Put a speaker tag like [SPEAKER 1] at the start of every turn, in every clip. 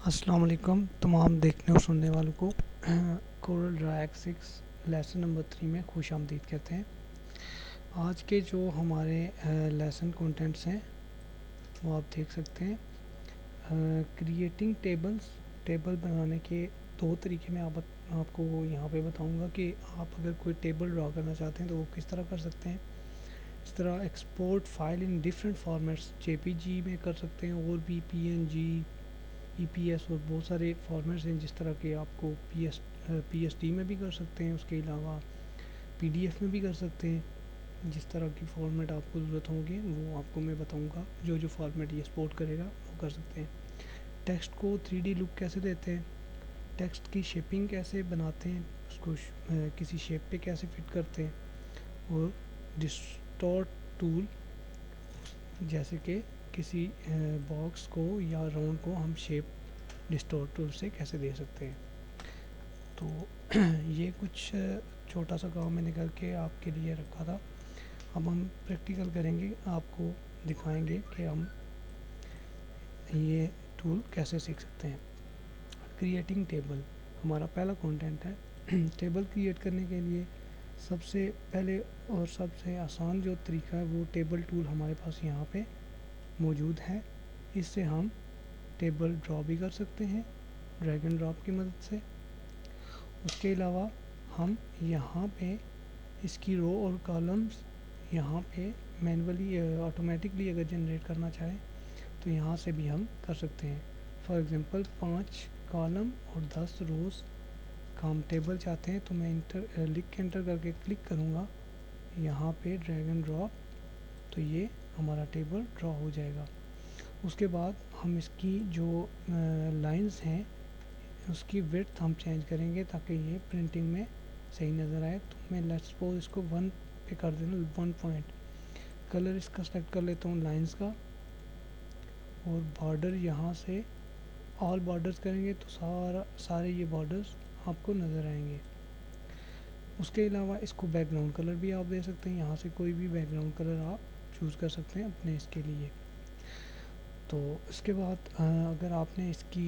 [SPEAKER 1] अस्सलाम वालेकुम तमाम देखने और सुनने वालों को Corel Draw x lesson number 3 में खुश आमदीद कहते हैं। आज के जो हमारे लेसन कंटेंट्स हैं वो आप देख सकते हैं। क्रिएटिंग टेबल्स, टेबल बनाने के दो तरीके मैं आपको यहाँ पे बताऊंगा कि आप अगर कोई टेबल ड्रा करना चाहते हैं तो वो किस तरह कर सकते हैं। इस तरह export file in different formats JPG में कर सकते हैं और भी पीएनजी, ईपीएस और बहुत सारे फॉर्मेट्स हैं जिस तरह के आपको पीएसटी में भी कर सकते हैं। उसके अलावा पीडीएफ में भी कर सकते हैं। जिस तरह की फॉर्मेट आपको ज़रूरत होगी वो आपको मैं बताऊंगा। जो जो फॉर्मेट ये सपोर्ट करेगा वो कर सकते हैं। टेक्स्ट को 3D लुक कैसे देते हैं, टेक्स्ट की शेपिंग कैसे बनाते हैं, उसको किसी शेप पे कैसे फिट करते हैं, और डिस्टॉर्ट टूल जैसे कि किसी बॉक्स को या राउंड को हम शेप डिस्टॉर्ट टूल से कैसे दे सकते हैं। तो ये कुछ छोटा सा काम मैंने करके आपके लिए रखा था। अब हम प्रैक्टिकल करेंगे, आपको दिखाएंगे कि हम ये टूल कैसे सीख सकते हैं। क्रिएटिंग टेबल हमारा पहला कंटेंट है। टेबल क्रिएट करने के लिए सबसे पहले और सबसे आसान जो तरीका है वो टेबल टूल हमारे पास यहाँ पे मौजूद है। इससे हम टेबल ड्रॉ भी कर सकते हैं ड्रैग एंड ड्रॉप की मदद से। उसके अलावा हम यहाँ पे इसकी रो और कॉलम्स यहाँ पे मैनुअली ऑटोमेटिकली अगर जनरेट करना चाहें तो यहाँ से भी हम कर सकते हैं। फॉर एग्ज़ाम्पल 5 कॉलम और 10 रोज़ का हम टेबल चाहते हैं तो मैं लिख के एंटर करके क्लिक करूँगा यहाँ पे ड्रैग एंड ड्रॉप, तो ये हमारा टेबल ड्रॉ हो जाएगा। उसके बाद हम इसकी जो लाइंस हैं उसकी विड्थ हम चेंज करेंगे ताकि ये प्रिंटिंग में सही नज़र आए। तो मैं लेट्स सपोज इसको 1 पे कर देना, 1 पॉइंट। कलर इसका सेलेक्ट कर लेता हूँ लाइंस का, और बॉर्डर यहाँ से ऑल बॉर्डर्स करेंगे तो सारे ये बॉर्डर्स आपको नज़र आएंगे। उसके अलावा इसको बैकग्राउंड कलर भी आप दे सकते हैं, यहाँ से कोई भी बैकग्राउंड कलर आप चूज़ कर सकते हैं अपने इसके लिए। तो इसके बाद अगर आपने इसकी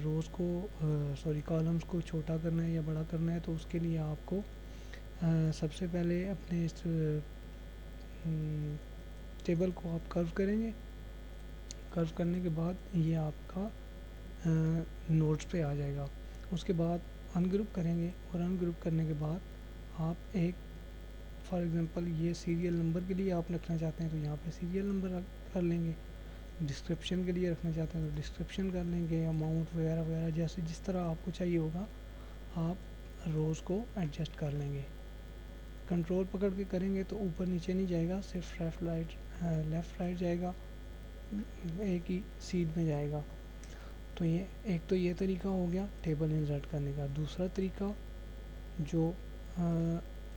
[SPEAKER 1] रोज़ को कॉलम्स को छोटा करना है या बड़ा करना है तो उसके लिए आपको सबसे पहले अपने इस टेबल को आप कर्व करेंगे। कर्व करने के बाद ये आपका नोट्स पे आ जाएगा। उसके बाद अनग्रुप करेंगे, और अनग्रुप करने के बाद आप एक फॉर एग्ज़ाम्पल ये सीरियल नंबर के लिए आप रखना चाहते हैं तो यहाँ पे सीरियल नंबर कर लेंगे। डिस्क्रिप्शन के लिए रखना चाहते हैं तो डिस्क्रिप्शन कर लेंगे, अमाउंट वगैरह वगैरह जैसे जिस तरह आपको चाहिए होगा आप रोज़ को एडजस्ट कर लेंगे। कंट्रोल पकड़ के करेंगे तो ऊपर नीचे नहीं जाएगा, सिर्फ लेफ़्ट राइट जाएगा, एक ही सीध में जाएगा। तो ये तरीका हो गया टेबल इंसर्ट करने का। दूसरा तरीका जो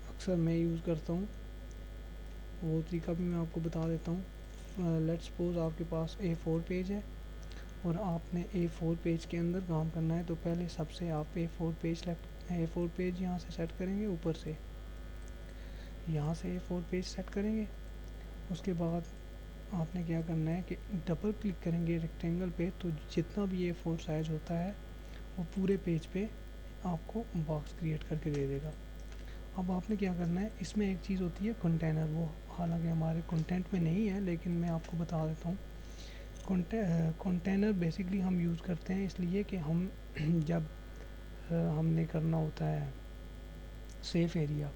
[SPEAKER 1] अक्सर मैं यूज़ करता हूँ वो तरीका भी मैं आपको बता देता हूँ। लेट्स सपोज आपके पास A4 पेज है और आपने A4 पेज के अंदर काम करना है, तो पहले सबसे आप A4 पेज यहाँ से सेट करेंगे, ऊपर से यहाँ से A4 पेज सेट करेंगे। उसके बाद आपने क्या करना है कि डबल क्लिक करेंगे रेक्टेंगल पे, तो जितना भी A4 साइज़ होता है वो पूरे पेज पे आपको बॉक्स क्रिएट करके दे देगा। अब आपने क्या करना है, इसमें एक चीज़ होती है कंटेनर, वो हालांकि हमारे कंटेंट में नहीं है लेकिन मैं आपको बता देता हूँ। कंटेनर बेसिकली हम यूज़ करते हैं इसलिए कि हम जब हमने करना होता है सेफ़ एरिया,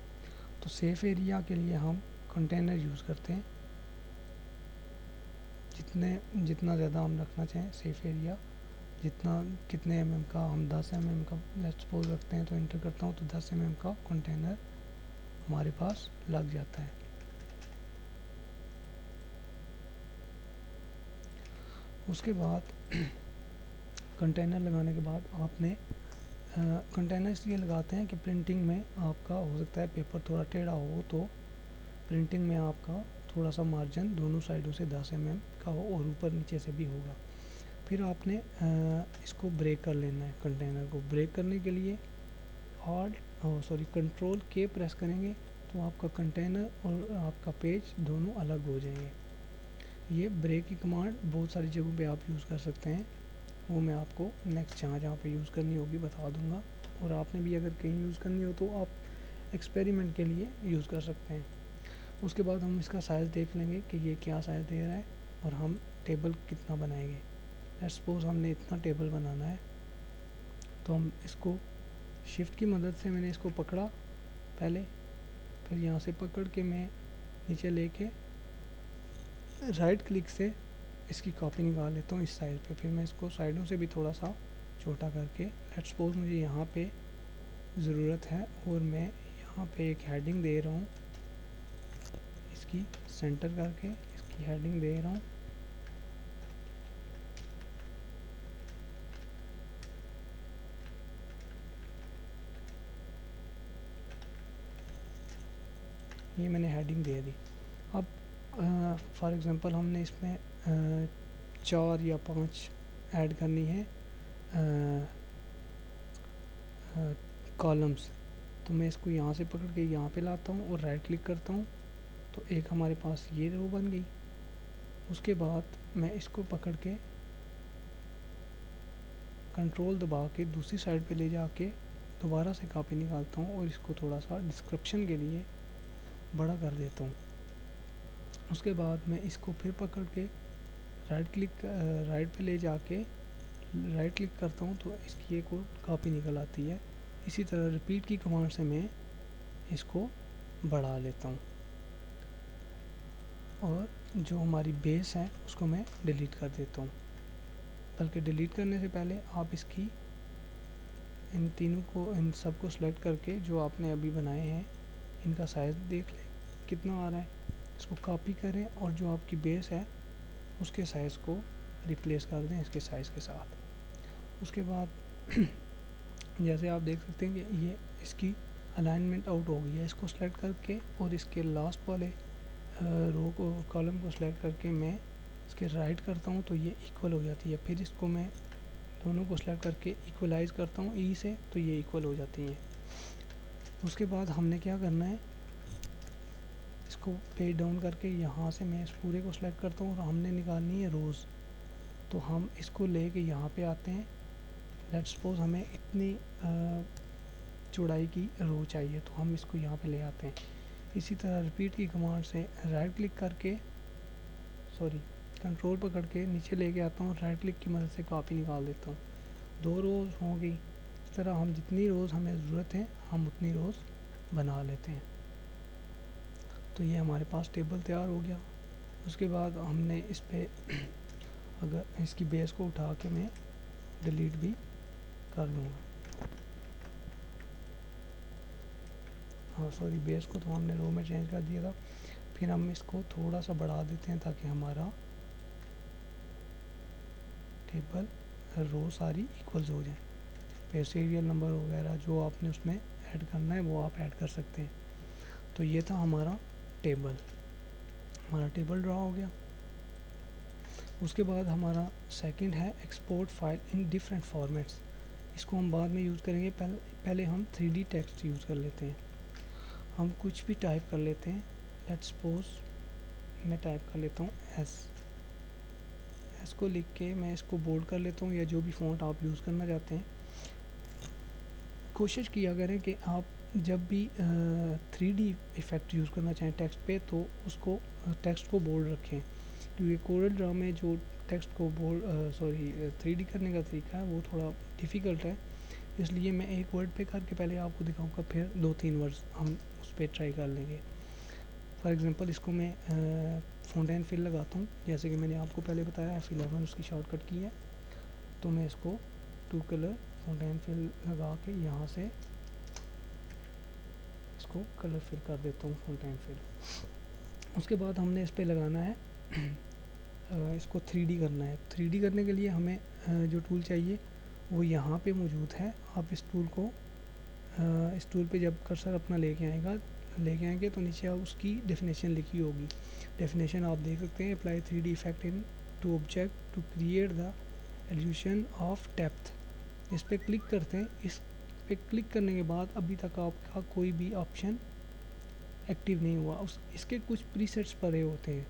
[SPEAKER 1] तो सेफ़ एरिया के लिए हम कंटेनर यूज़ करते हैं। जितना ज़्यादा हम रखना चाहें सेफ़ एरिया, कितने mm का, हम 10 mm का लेट्स सपोज रखते हैं तो इंटर करता हूँ तो 10 mm का कंटेनर हमारे पास लग जाता है। उसके बाद कंटेनर लगाने के बाद आपने कंटेनर इसलिए लगाते हैं कि प्रिंटिंग में आपका हो सकता है पेपर थोड़ा टेढ़ा हो, तो प्रिंटिंग में आपका थोड़ा सा मार्जिन दोनों साइडों से 10 mm का हो और ऊपर नीचे से भी होगा। फिर आपने इसको ब्रेक कर लेना है। कंटेनर को ब्रेक करने के लिए कंट्रोल के प्रेस करेंगे तो आपका कंटेनर और आपका पेज दोनों अलग हो जाएंगे। ये ब्रेक की कमांड बहुत सारी जगहों पे आप यूज़ कर सकते हैं। वो मैं आपको नेक्स्ट जहाँ जहाँ पे यूज़ करनी होगी बता दूँगा। और आपने भी अगर कहीं यूज़ करनी हो तो आप एक्सपेरिमेंट के लिए यूज़ कर सकते हैं। उसके बाद हम इसका साइज़ देख लेंगे कि ये क्या साइज़ दे रहा है और हम टेबल कितना बनाएंगे। लेट्स सपोज हमने इतना टेबल बनाना है, तो हम इसको शिफ्ट की मदद से मैंने इसको पकड़ा पहले, फिर यहाँ से पकड़ के मैं नीचे लेके राइट क्लिक से इसकी कॉपी निकाल लेता हूँ इस साइड पे। फिर मैं इसको साइडों से भी थोड़ा सा छोटा करके, लेट्स सपोज मुझे यहाँ पे ज़रूरत है और मैं यहाँ पे एक हेडिंग दे रहा हूँ, इसकी सेंटर करके इसकी हेडिंग दे रहा हूँ। ये मैंने हेडिंग दे दी। अब फॉर एग्ज़ाम्पल हमने इसमें 4 या 5 ऐड करनी है कॉलम्स, तो मैं इसको यहाँ से पकड़ के यहाँ पे लाता हूँ और राइट क्लिक करता हूँ, तो एक हमारे पास ये रो बन गई। उसके बाद मैं इसको पकड़ के कंट्रोल दबा के दूसरी साइड पे ले जाके दोबारा से कॉपी निकालता हूँ और इसको थोड़ा सा डिस्क्रिप्शन के लिए बड़ा कर देता हूँ। उसके बाद मैं इसको फिर पकड़ के राइट पे ले जाके राइट क्लिक करता हूँ, तो इसकी एक और कॉपी निकल आती है। इसी तरह रिपीट की कमांड से मैं इसको बढ़ा लेता हूँ और जो हमारी बेस है उसको मैं डिलीट कर देता हूँ। बल्कि डिलीट करने से पहले आप इसकी इन सब को सिलेक्ट करके जो आपने अभी बनाए हैं इनका साइज़ देख लें कितना आ रहा है, इसको कॉपी करें और जो आपकी बेस है उसके साइज़ को रिप्लेस कर दें इसके साइज़ के साथ। उसके बाद जैसे आप देख सकते हैं कि ये इसकी अलाइनमेंट आउट हो गई है। इसको सेलेक्ट करके और इसके लास्ट वाले रो को कॉलम को सिलेक्ट करके मैं इसके राइट करता हूँ तो ये इक्वल हो जाती है। फिर इसको मैं दोनों को सिलेक्ट करके इक्वलाइज करता हूँ ई से, तो ये इक्वल हो जाती हैं। उसके बाद हमने क्या करना है, इसको पेज डाउन करके यहाँ से मैं इस पूरे को सिलेक्ट करता हूँ और हमने निकालनी है रोज़। तो हम इसको लेके यहाँ पे आते हैं। लेट्स सपोज हमें इतनी चौड़ाई की रो चाहिए, तो हम इसको यहाँ पे ले आते हैं। इसी तरह रिपीट की कमांड से राइट क्लिक करके कंट्रोल पकड़ के नीचे लेके आता हूँ, राइट क्लिक की मदद से कॉपी निकाल देता हूँ। 2 रोज़ होंगी। इस तरह हम जितनी रोज़ हमें ज़रूरत है हम उतनी रोज़ बना लेते हैं। तो ये हमारे पास टेबल तैयार हो गया। उसके बाद हमने इस पे अगर इसकी बेस को उठा के मैं डिलीट भी कर लूँगा। बेस को तो हमने रो में चेंज कर दिया था। फिर हम इसको थोड़ा सा बढ़ा देते हैं ताकि हमारा टेबल रो सारी इक्वल्स हो जाए। फिर सीरियल नंबर वगैरह जो आपने उसमें ऐड करना है वो आप ऐड कर सकते हैं। तो ये था हमारा टेबल ड्रा हो गया। उसके बाद हमारा सेकंड है export file in different formats. इसको हम बाद में यूज़ करेंगे, पहले हम 3D टेक्स्ट यूज़ कर लेते हैं। हम कुछ भी टाइप कर लेते हैं। लेट्स सपोज मैं टाइप कर लेता हूँ एस को लिख के मैं इसको बोल्ड कर लेता हूँ, या जो भी फ़ॉन्ट आप यूज़ करना चाहते हैं। कोशिश किया करें कि आप जब भी 3D इफ़ेक्ट यूज़ करना चाहें टेक्स्ट पे तो उसको टेक्स्ट को बोल्ड रखें, क्योंकि कोरल ड्रा में जो टेक्स्ट को 3D करने का तरीका है वो थोड़ा डिफ़िकल्ट है। इसलिए मैं एक वर्ड पे करके पहले आपको दिखाऊंगा, फिर 2-3 वर्ड्स हम उस पर ट्राई कर लेंगे। फॉर एग्ज़ाम्पल इसको मैं फाउंटेन फिल लगाता हूँ, जैसे कि मैंने आपको पहले बताया F11 उसकी शॉर्टकट की है। तो मैं इसको 2 कलर फाउंटेन फिल लगा के यहाँ से इसको कलर फिल कर देता हूँ फाउंटेन फिल। उसके बाद हमने इस पर लगाना है इसको 3D करना है। 3D करने के लिए हमें जो टूल चाहिए वो यहाँ पे मौजूद है। आप इस टूल पे जब कर्सर अपना लेके आएंगे तो नीचे आप उसकी डेफिनेशन लिखी होगी। डेफिनेशन आप देख सकते हैं, apply 3D effect into object to create the illusion of depth. इस पर क्लिक करते हैं। इस पे क्लिक करने के बाद अभी तक आपका कोई भी ऑप्शन एक्टिव नहीं हुआ। इसके कुछ प्रीसेट्स पड़े होते हैं,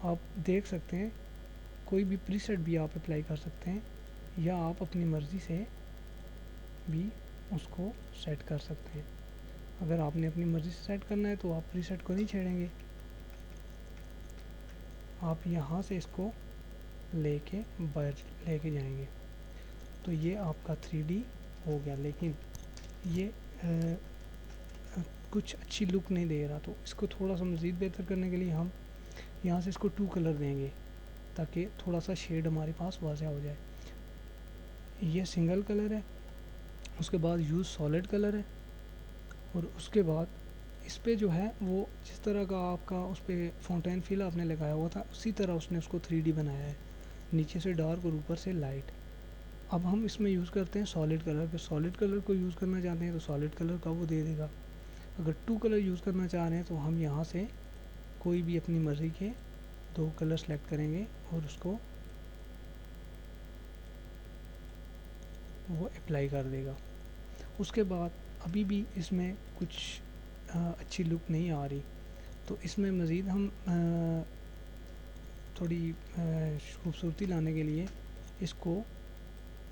[SPEAKER 1] आप देख सकते हैं। कोई भी प्रीसेट भी आप अप्लाई कर सकते हैं। या आप अपनी मर्ज़ी से भी उसको सेट कर सकते हैं। अगर आपने अपनी मर्ज़ी से सेट करना है तो आप प्रीसेट को नहीं छेड़ेंगे, आप यहाँ से इसको लेके बाहर लेके जाएंगे। तो ये आपका 3D हो गया, लेकिन ये कुछ अच्छी लुक नहीं दे रहा। तो इसको थोड़ा सा मज़ीद बेहतर करने के लिए हम यहाँ से इसको 2 कलर देंगे ताकि थोड़ा सा शेड हमारे पास वाज़ह हो जाए। ये सिंगल कलर है, उसके बाद यूज़ सॉलिड कलर है, और उसके बाद इस पे जो है वो जिस तरह का आपका उस पर फाउंटेन फिल आपने लगाया हुआ था उसी तरह उसने उसको 3D बनाया है, नीचे से डार्क और ऊपर से लाइट। अब हम इसमें यूज़ करते हैं सॉलिड कलर। अगर सॉलिड कलर को यूज़ करना चाहते हैं तो सॉलिड कलर का वो दे देगा। अगर 2 कलर यूज़ करना चाह रहे हैं तो हम यहाँ से कोई भी अपनी मर्ज़ी के 2 कलर सेलेक्ट करेंगे और उसको वो अप्लाई कर देगा। उसके बाद अभी भी इसमें कुछ अच्छी लुक नहीं आ रही, तो इसमें मज़ीद हम थोड़ी खूबसूरती लाने के लिए इसको,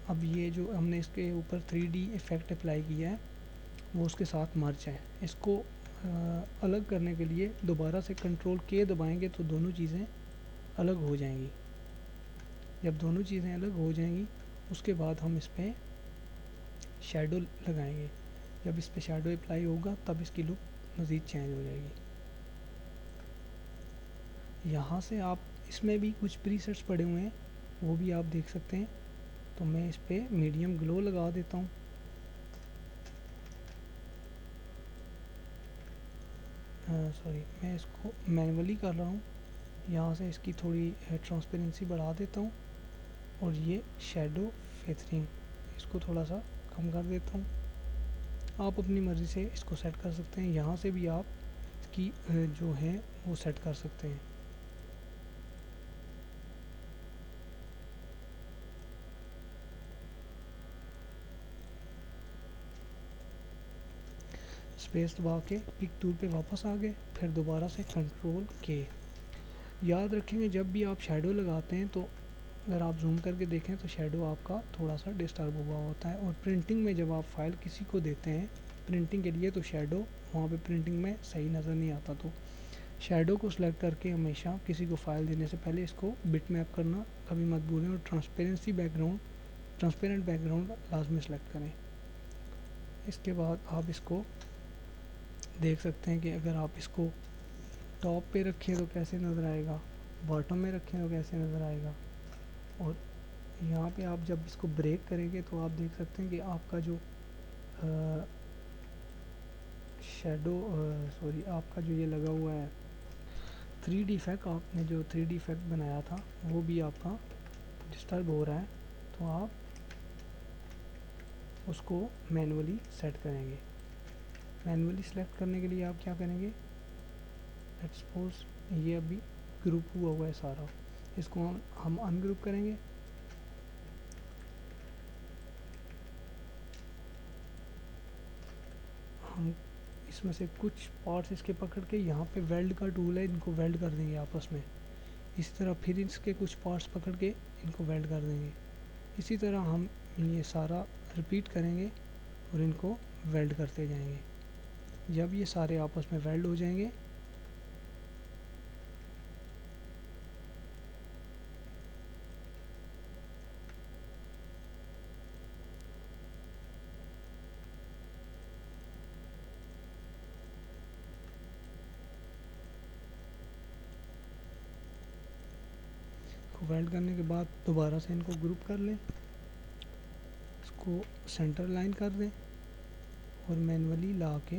[SPEAKER 1] अब ये जो हमने इसके ऊपर 3D इफ़ेक्ट अप्लाई किया है वो उसके साथ मर्ज है। इसको अलग करने के लिए दोबारा से कंट्रोल के दबाएंगे तो दोनों चीज़ें अलग हो जाएंगी। जब दोनों चीज़ें अलग हो जाएंगी उसके बाद हम इस पर शैडो लगाएंगे। जब इस पर शैडो अप्लाई होगा तब इसकी लुक मज़ीद चेंज हो जाएगी। यहाँ से आप इसमें भी कुछ प्रीसेट्स पड़े हुए हैं वो भी आप देख सकते हैं। तो मैं इस पर मीडियम ग्लो लगा देता हूँ। सॉरी, मैं इसको मैनुअली कर रहा हूँ। यहाँ से इसकी थोड़ी ट्रांसपेरेंसी बढ़ा देता हूँ और ये शैडो फेथरिंग इसको थोड़ा सा कम कर देता हूँ। आप अपनी मर्ज़ी से इसको सेट कर सकते हैं। यहाँ से भी आप इसकी जो है वो सेट कर सकते हैं। स्पेस दबा के पिक टूल पे वापस आ गए, फिर दोबारा से कंट्रोल के। याद रखेंगे जब भी आप शैडो लगाते हैं तो अगर आप जूम करके देखें तो शैडो आपका थोड़ा सा डिस्टर्ब हुआ होता है। और प्रिंटिंग में जब आप फाइल किसी को देते हैं प्रिंटिंग के लिए तो शैडो वहाँ पे प्रिंटिंग में सही नज़र नहीं आता। तो शैडो को सिलेक्ट करके हमेशा किसी को फ़ाइल देने से पहले इसको बिट मैप करना कभी मत भूलें। और ट्रांसपेरेंट बैकग्राउंड लाजमी सेलेक्ट करें। इसके बाद आप इसको देख सकते हैं कि अगर आप इसको टॉप पे रखें तो कैसे नज़र आएगा, बॉटम में रखें तो कैसे नज़र आएगा। और यहाँ पे आप जब इसको ब्रेक करेंगे तो आप देख सकते हैं कि आपका जो आपका जो ये लगा हुआ है 3D इफेक्ट, आपने जो 3D इफेक्ट बनाया था वो भी आपका डिस्टर्ब हो रहा है। तो आप उसको मैनुअली सेट करेंगे। मैनुअली सेलेक्ट करने के लिए आप क्या करेंगे, लेट्स सपोज ये अभी ग्रुप हुआ है सारा, इसको हम अनग्रुप करेंगे। हम इसमें से कुछ पार्ट्स इसके पकड़ के यहाँ पे वेल्ड का टूल है, इनको वेल्ड कर देंगे आपस में। इसी तरह फिर इसके कुछ पार्ट्स पकड़ के इनको वेल्ड कर देंगे। इसी तरह हम ये सारा रिपीट करेंगे और इनको वेल्ड करते जाएंगे। जब ये सारे आपस में वेल्ड हो जाएंगे वेल्ड करने के बाद दोबारा से इनको ग्रुप कर लें, इसको सेंटर लाइन कर दें और मैनुअली ला के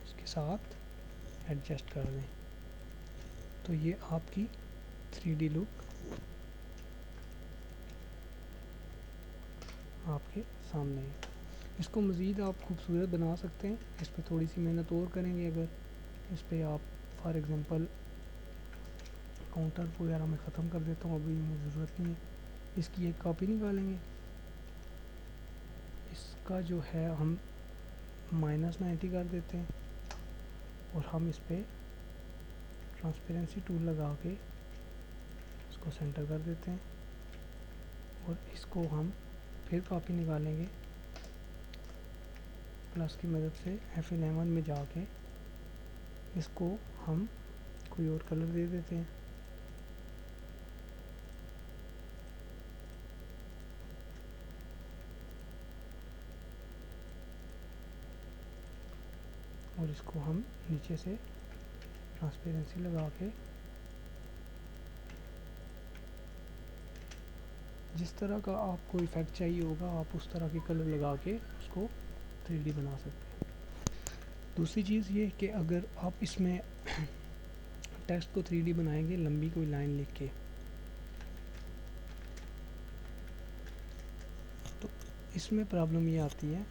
[SPEAKER 1] इसके साथ एडजस्ट कर दें। तो ये आपकी 3D लुक आपके सामने है। इसको मज़ीद आप खूबसूरत बना सकते हैं। इस पर थोड़ी सी मेहनत और करेंगे। अगर इस पर आप फॉर एग्ज़ाम्पल काउंटर वगैरह में ख़त्म कर देता हूँ, अभी मुझे ज़रूरत नहीं है। इसकी एक कॉपी निकालेंगे, इसका जो है हम -90 कर देते हैं और हम इस पर ट्रांसपेरेंसी टूल लगा के इसको सेंटर कर देते हैं। और इसको हम फिर कॉपी निकालेंगे, प्लस की मदद से F11 में जाके इसको हम कोई और कलर दे देते हैं। और इसको हम नीचे से ट्रांसपेरेंसी लगा के जिस तरह का आपको इफ़ेक्ट चाहिए होगा आप उस तरह के कलर लगा के उसको 3D बना सकते हैं। दूसरी चीज़ ये कि अगर आप इसमें टेक्स्ट को 3D बनाएंगे लंबी कोई लाइन लिख के, तो इसमें प्रॉब्लम ये आती है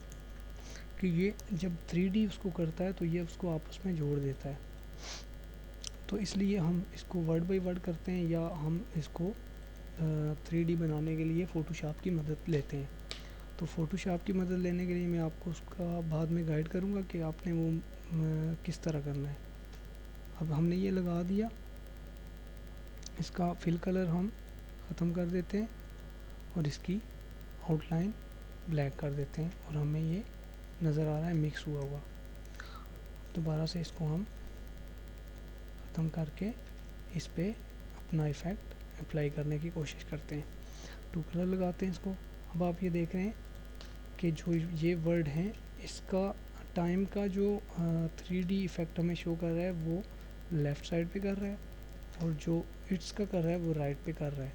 [SPEAKER 1] कि ये जब 3D उसको करता है तो ये उसको आपस में जोड़ देता है। तो इसलिए हम इसको वर्ड बाय वर्ड करते हैं या हम इसको 3D बनाने के लिए फ़ोटोशॉप की मदद लेते हैं। तो फ़ोटोशॉप की मदद लेने के लिए मैं आपको उसका बाद में गाइड करूँगा कि आपने वो किस तरह करना है। अब हमने ये लगा दिया, इसका फिल कलर हम ख़त्म कर देते हैं और इसकी आउटलाइन ब्लैक कर देते हैं और हमें ये नज़र आ रहा है मिक्स हुआ हुआ। दोबारा से इसको हम ख़त्म करके इस पे अपना इफ़ेक्ट अप्लाई करने की कोशिश करते हैं। 2 कलर लगाते हैं इसको। अब आप ये देख रहे हैं कि जो ये वर्ड हैं इसका टाइम का जो 3D इफ़ेक्ट हमें शो कर रहा है वो लेफ़्ट साइड पे कर रहा है और जो इट्स का कर रहा है वो राइट पे कर रहा है।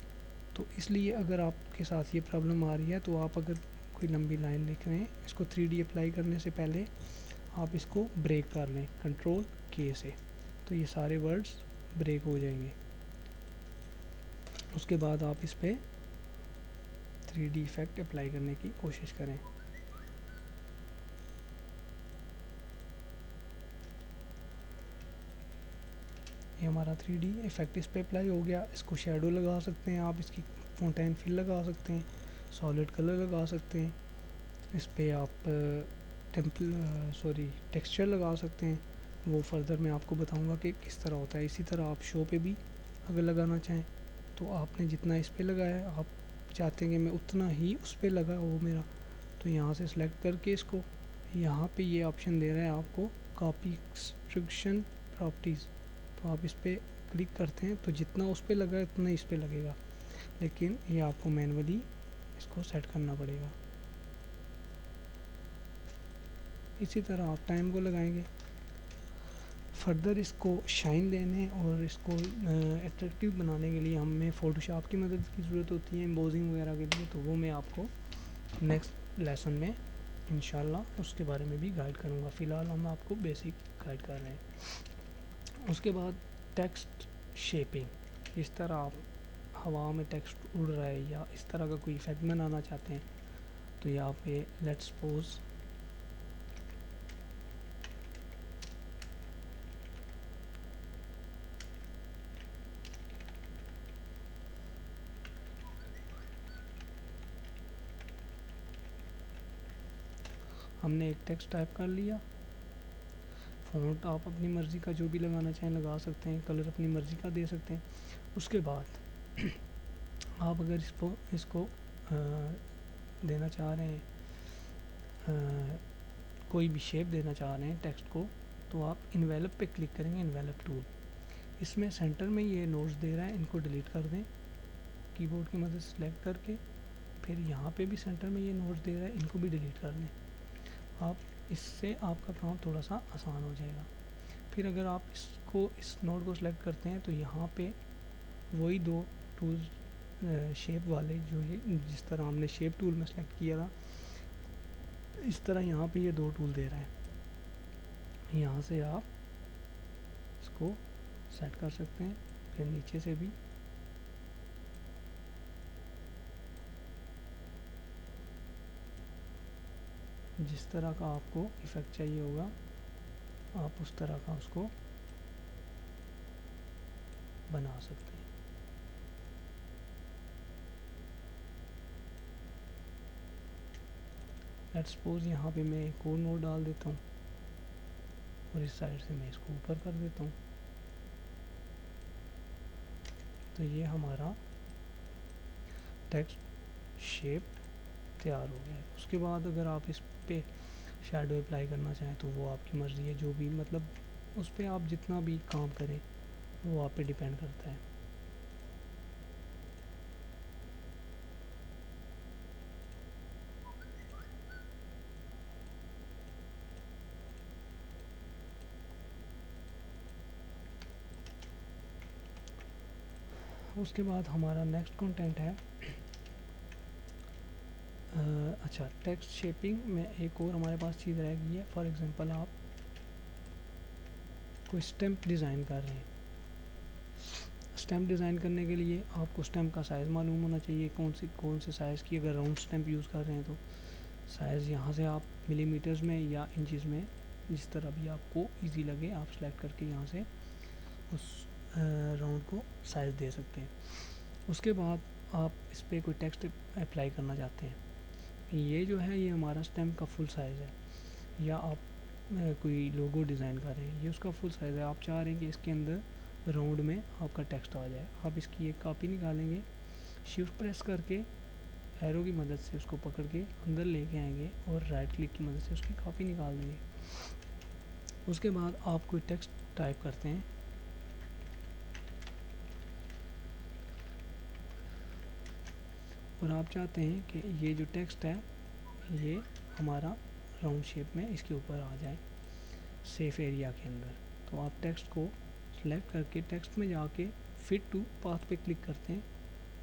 [SPEAKER 1] तो इसलिए अगर आपके साथ ये प्रॉब्लम आ रही है तो आप अगर कोई लंबी लाइन लिख रहे हैं इसको 3D अप्लाई करने से पहले आप इसको ब्रेक कर लें कंट्रोल के से, तो ये सारे वर्ड्स ब्रेक हो जाएंगे। उसके बाद आप इस पर 3D इफ़ेक्ट अप्लाई करने की कोशिश करें। ये हमारा 3D इफ़ेक्ट इस पे अप्लाई हो गया। इसको शेडो लगा सकते हैं आप, इसकी फाउंटेन फिल लगा सकते हैं, सॉलिड कलर लगा सकते हैं, इस पे आप टेक्सचर लगा सकते हैं। वो फर्दर मैं आपको बताऊंगा कि किस तरह होता है। इसी तरह आप शो पे भी अगर लगाना चाहें तो आपने जितना इस पे लगाया है आप चाहते हैं कि मैं उतना ही उस पे लगा वो मेरा, तो यहाँ से सिलेक्ट करके इसको यहाँ पे ये ऑप्शन दे रहा है आपको कॉपी एक्सट्रूशन प्रॉपर्टीज़, तो आप इस पर क्लिक करते हैं तो जितना उस पर लगा है उतना इस पर लगेगा, लेकिन ये आपको मैनुअली इसको सेट करना पड़ेगा। इसी तरह आप टाइम को लगाएंगे। फर्दर इसको शाइन देने और इसको अट्रैक्टिव बनाने के लिए हमें फ़ोटोशॉप की मदद की ज़रूरत होती है एम्बोजिंग वगैरह के लिए, तो वो मैं आपको नेक्स्ट लेसन में इंशाल्लाह उसके बारे में भी गाइड करूँगा। फ़िलहाल हम आपको बेसिक गाइड कर रहे हैं। उसके बाद टेक्स्ट शेपिंग, इस तरह आप हवा में टेक्स्ट उड़ रहा है या इस तरह का कोई इफ़ेक्ट बनाना चाहते हैं तो यहाँ पे लेट्स सपोज हमने एक टेक्स्ट टाइप कर लिया। फ़ॉन्ट आप अपनी मर्ज़ी का जो भी लगाना चाहें लगा सकते हैं, कलर अपनी मर्ज़ी का दे सकते हैं। उसके बाद आप अगर इसको देना चाह रहे हैं, कोई भी शेप देना चाह रहे हैं टेक्स्ट को, तो आप इन्वेलप पे क्लिक करेंगे, इन्वेलप टूल। इसमें सेंटर में ये नोट्स दे रहा है, इनको डिलीट कर दें कीबोर्ड की मदद से सेलेक्ट करके। फिर यहाँ पे भी सेंटर में ये नोट्स दे रहा है, इनको भी डिलीट कर दें आप। इससे आपका काम थोड़ा सा आसान हो जाएगा। फिर अगर आप इस नोट को सिलेक्ट करते हैं तो यहाँ पे वही 2 टूल्स शेप वाले जो ये जिस तरह हमने शेप टूल में सेलेक्ट किया था, इस तरह यहाँ पे ये 2 टूल दे रहा है। यहाँ से आप इसको सेट कर सकते हैं। फिर नीचे से भी जिस तरह का आपको इफ़ेक्ट चाहिए होगा आप उस तरह का उसको बना सकते हैं। लेट्स सपोज यहाँ पे मैं एक और नोट डाल देता हूँ और इस साइड से मैं इसको ऊपर कर देता हूँ, तो ये हमारा टेक्स्ट शेप तैयार हो गया है। उसके बाद अगर आप इस पे शैडो अप्लाई करना चाहें तो वो आपकी मर्ज़ी है, जो भी मतलब उस पर आप जितना भी काम करें वो आप पे डिपेंड करता है। उसके बाद हमारा नेक्स्ट कंटेंट है अच्छा, टेक्स्ट शेपिंग में एक और हमारे पास चीज़ रह गई है। फॉर एग्जांपल आप कोई स्टैम्प डिज़ाइन कर रहे हैं। स्टैम्प डिज़ाइन करने के लिए आपको स्टैम्प का साइज़ मालूम होना चाहिए, कौन से साइज़ की, अगर राउंड स्टैम्प यूज़ कर रहे हैं तो साइज़ यहाँ से आप मिलीमीटर्स में या इंचज़ में जिस तरह भी आपको इजी लगे आप सेलेक्ट करके यहाँ से उस राउंड को साइज़ दे सकते हैं। उसके बाद आप इस पर कोई टेक्स्ट अप्लाई करना चाहते हैं। ये जो है ये हमारा स्टैम्प का फुल साइज़ है, या आप कोई लोगो डिज़ाइन कर रहे हैं, ये उसका फुल साइज़ है। आप चाह रहे हैं कि इसके अंदर राउंड में आपका टेक्स्ट आ जाए। आप इसकी एक कॉपी निकालेंगे, शिफ्ट प्रेस करके एरो की मदद से उसको पकड़ के अंदर लेके आएंगे और राइट क्लिक की मदद से उसकी कॉपी निकाल देंगे। उसके बाद आप कोई टेक्स्ट टाइप करते हैं, और आप चाहते हैं कि ये जो टेक्स्ट है ये हमारा राउंड शेप में इसके ऊपर आ जाए सेफ एरिया के अंदर। तो आप टेक्स्ट को सिलेक्ट करके टेक्स्ट में जाके फिट टू पाथ पे क्लिक करते हैं,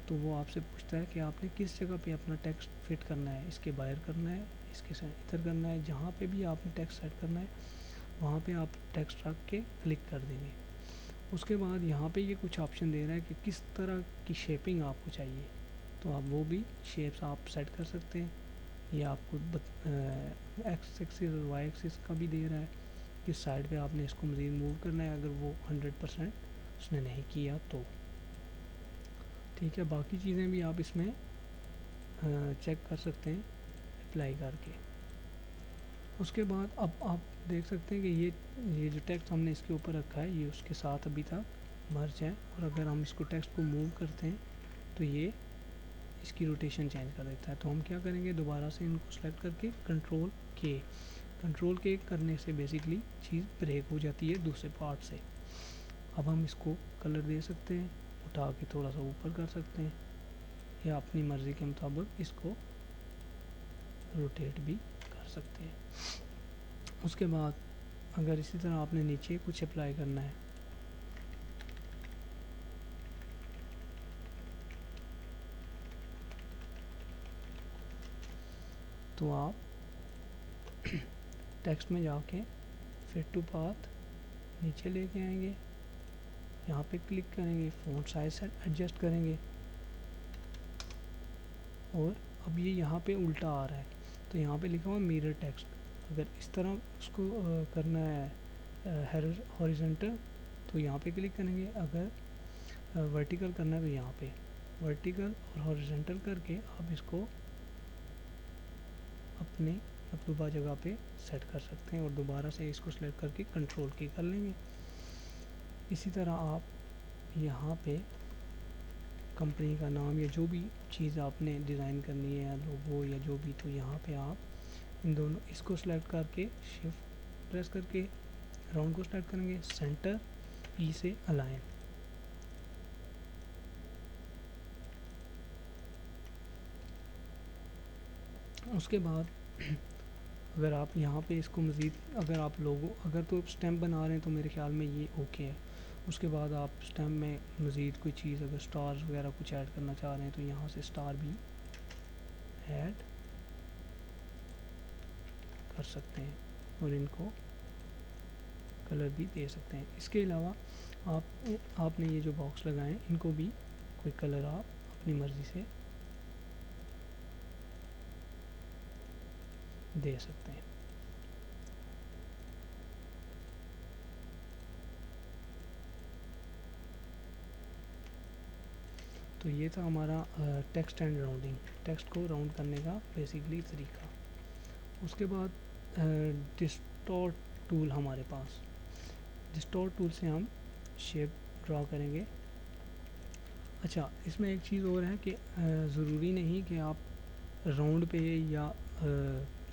[SPEAKER 1] तो वो आपसे पूछता है कि आपने किस जगह पे अपना टेक्स्ट फिट करना है, इसके बाहर करना है, इसके इधर करना है। जहाँ पे भी आपने टेक्स्ट सेट करना है वहाँ पे आप टेक्स्ट रख के क्लिक कर देंगे। उसके बाद यहाँ पे ये कुछ ऑप्शन दे रहा है कि किस तरह की शेपिंग आपको चाहिए, तो आप वो भी शेप्स आप सेट कर सकते हैं। ये आपको एक्स एक्सिस और वाई एक्सिस का भी दे रहा है, किस साइड पे आपने इसको मज़ीद मूव करना है अगर वो 100% उसने नहीं किया तो। ठीक है, बाकी चीज़ें भी आप इसमें चेक कर सकते हैं अप्लाई करके। उसके बाद अब आप देख सकते हैं कि ये जो टेक्स्ट हमने इसके ऊपर रखा है ये उसके साथ अभी तक मर्ज है, और अगर हम इसको टेक्स्ट को मूव करते हैं तो ये इसकी रोटेशन चेंज कर देता है। तो हम क्या करेंगे, दोबारा से इनको सेलेक्ट करके कंट्रोल के करने से बेसिकली चीज़ ब्रेक हो जाती है दूसरे पार्ट से। अब हम इसको कलर दे सकते हैं, उठा के थोड़ा सा ऊपर कर सकते हैं, या अपनी मर्ज़ी के मुताबिक इसको रोटेट भी कर सकते हैं। उसके बाद अगर इसी तरह आपने नीचे कुछ अप्लाई करना है तो आप टेक्स्ट में जाके फिट टू पाथ नीचे लेके आएंगे, यहाँ पे क्लिक करेंगे, फ़ॉन्ट साइज एडजस्ट करेंगे, और अब ये यहाँ पे उल्टा आ रहा है तो यहाँ पे लिखा हुआ मिरर टेक्स्ट। अगर इस तरह उसको करना है हॉरिजॉन्टल तो यहाँ पे क्लिक करेंगे, अगर वर्टिकल करना है तो यहाँ पे वर्टिकल और हॉरिजॉन्टल करके आप इसको अपने मतलूबा जगह पे सेट कर सकते हैं, और दोबारा से इसको सेलेक्ट करके कंट्रोल की कर लेंगे। इसी तरह आप यहाँ पे कंपनी का नाम या जो भी चीज़ आपने डिज़ाइन करनी है या लोगो या जो भी, तो यहाँ पे आप इन दोनों इसको सेलेक्ट करके शिफ्ट प्रेस करके राउंड को सेलेक्ट करेंगे, सेंटर ई से अलाइन। उसके बाद अगर आप यहाँ पे इसको मज़ीद अगर आप लोगो अगर तो स्टैम्प बना रहे हैं तो मेरे ख्याल में ये ओके है। उसके बाद आप स्टैम्प में मज़ीद कोई चीज़ अगर स्टार्स वगैरह कुछ ऐड करना चाह रहे हैं तो यहाँ से स्टार भी ऐड कर सकते हैं और इनको कलर भी दे सकते हैं। इसके अलावा आपने ये जो बॉक्स लगाए हैं इनको भी कोई कलर आप अपनी मर्ज़ी से दे सकते हैं। तो ये था हमारा टेक्स्ट एंड राउंडिंग, टेक्स्ट को राउंड करने का बेसिकली तरीका। उसके बाद डिस्टॉर्ट टूल हमारे पास, डिस्टॉर्ट टूल से हम शेप ड्रा करेंगे। अच्छा, इसमें एक चीज़ और है कि ज़रूरी नहीं कि आप राउंड पे या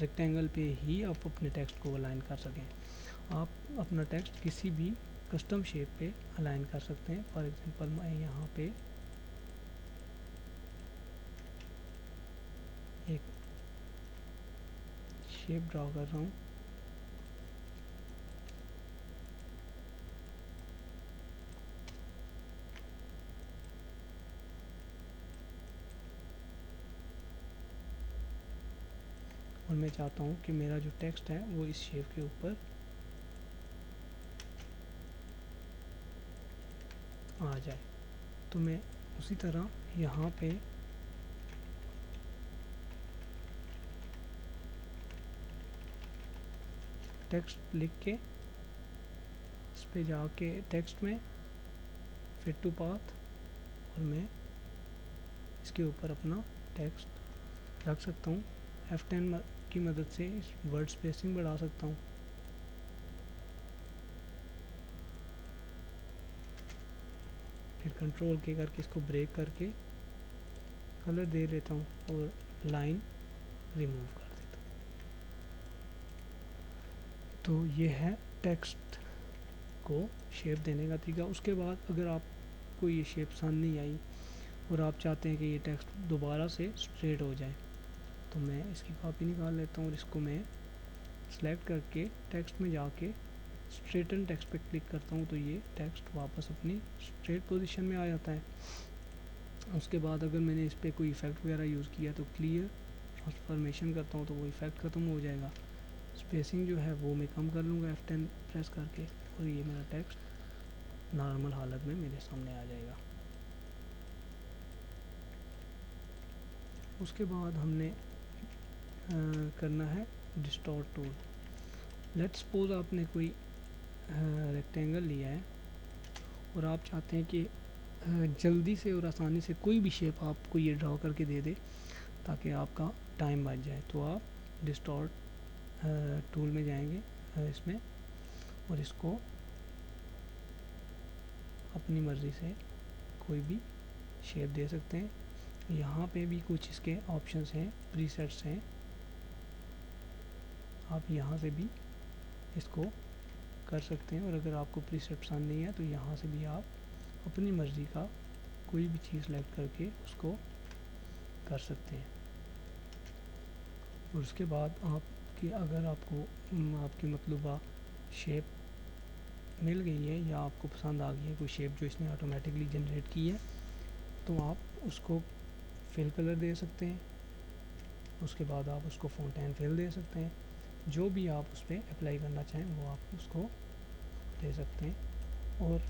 [SPEAKER 1] रेक्टेंगल पे ही आप अपने टेक्स्ट को अलाइन कर सकें। आप अपना टेक्स्ट किसी भी कस्टम शेप पे अलाइन कर सकते हैं। फॉर एग्जांपल मैं यहाँ पे एक शेप ड्रा कर रहा हूँ। और मैं चाहता हूँ कि मेरा जो टेक्स्ट है वो इस शेप के ऊपर आ जाए। तो मैं उसी तरह यहाँ पे टेक्स्ट लिख के इस पे जाके टेक्स्ट में फिट टू पाथ, और मैं इसके ऊपर अपना टेक्स्ट रख सकता हूँ। F10 की मदद से इस वर्ड स्पेसिंग बढ़ा सकता हूँ। फिर कंट्रोल के करके इसको ब्रेक करके कलर दे लेता हूँ और लाइन रिमूव कर देता हूँ। तो ये है टेक्स्ट को शेप देने का तरीका। उसके बाद अगर आपको ये शेप पसंद नहीं आई और आप चाहते हैं कि ये टेक्स्ट दोबारा से स्ट्रेट हो जाए, तो मैं इसकी कॉपी निकाल लेता हूँ और इसको मैं सेलेक्ट करके टेक्स्ट में जाके स्ट्रेटन टेक्स्ट पे क्लिक करता हूँ, तो ये टेक्स्ट वापस अपनी स्ट्रेट पोजीशन में आ जाता है। उसके बाद अगर मैंने इस पर कोई इफ़ेक्ट वगैरह यूज़ किया तो क्लियर ट्रांसफॉर्मेशन करता हूँ तो वो इफ़ेक्ट ख़त्म हो जाएगा। स्पेसिंग जो है वो मैं कम कर लूँगा F10 प्रेस करके, और ये मेरा टेक्स्ट नॉर्मल हालत में मेरे सामने आ जाएगा। उसके बाद हमने करना है डिस्टॉर्ट टूल। लेट्स सपोज आपने कोई रेक्टेंगल लिया है और आप चाहते हैं कि जल्दी से और आसानी से कोई भी शेप आपको ये ड्रॉ करके दे दे ताकि आपका टाइम बच जाए, तो आप डिस्टॉर्ट टूल में जाएंगे इसमें, और इसको अपनी मर्ज़ी से कोई भी शेप दे सकते हैं। यहाँ पे भी कुछ इसके ऑप्शंस हैं, प्रीसेट्स हैं, आप यहाँ से भी इसको कर सकते हैं। और अगर आपको प्रीसेट पसंद नहीं है तो यहाँ से भी आप अपनी मर्ज़ी का कोई भी चीज़ सेलेक्ट करके उसको कर सकते हैं। और उसके बाद आपकी अगर आपको आपकी मतलूबा शेप मिल गई है या आपको पसंद आ गई है कोई शेप जो इसने ऑटोमेटिकली जनरेट की है, तो आप उसको फिल कलर दे सकते हैं। उसके बाद आप उसको फाउंटेन फिल दे सकते हैं। जो भी आप उस पर अप्लाई करना चाहें वो आप उसको दे सकते हैं। और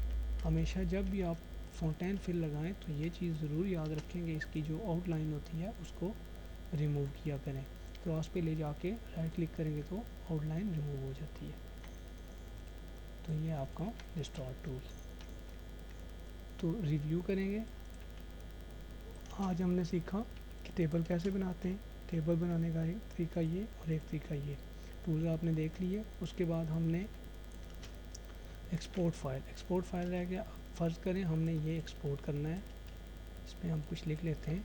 [SPEAKER 1] हमेशा जब भी आप फाउंटेन फिल लगाएं तो ये चीज़ ज़रूर याद रखें कि इसकी जो आउटलाइन होती है उसको रिमूव किया करें। क्रॉस पे ले जाके राइट क्लिक करेंगे तो आउटलाइन रिमूव हो जाती है। तो ये आपका डिस्टॉर्ट टूल। तो रिव्यू करेंगे। आज हमने सीखा कि टेबल कैसे बनाते हैं। टेबल बनाने का एक तरीका ये और एक तरीका ये। टूल्स आपने देख लिए। उसके बाद हमने एक्सपोर्ट फाइल रह गया। फ़र्ज़ करें हमने ये एक्सपोर्ट करना है। इस पर हम कुछ लिख लेते हैं,